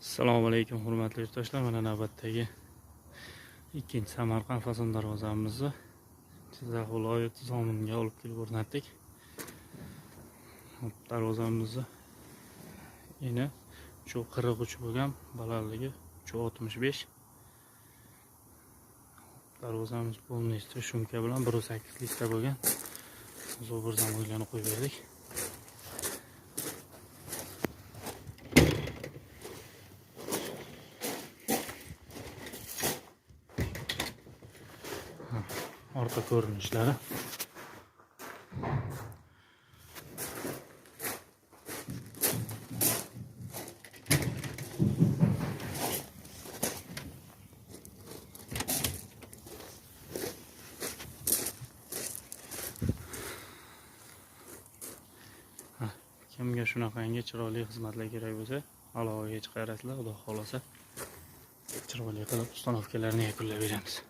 Assalomu alaykum hurmatli yurtdoshlar. Mana navbatdagi ikkinchi Samarqand fason darvozamizni Jizzax viloyati Zominga olib kelib o'rnatdik. Darvozamizni eni shu 43 bo'lgan, balandligi 65. Darvozamiz polностью shumka bilan 1.8 litre bo'lgan. Zo'r bir zamoylarni qo'yib berdik. Orqa ko'rinishlari. Kimga shunaqangi chiroyli xizmatlar kerak bo'lsa, aloqaga chiqarasizlar. Xudo xolasa chiroyli qilib ustanovkalarni yakunlab beramiz.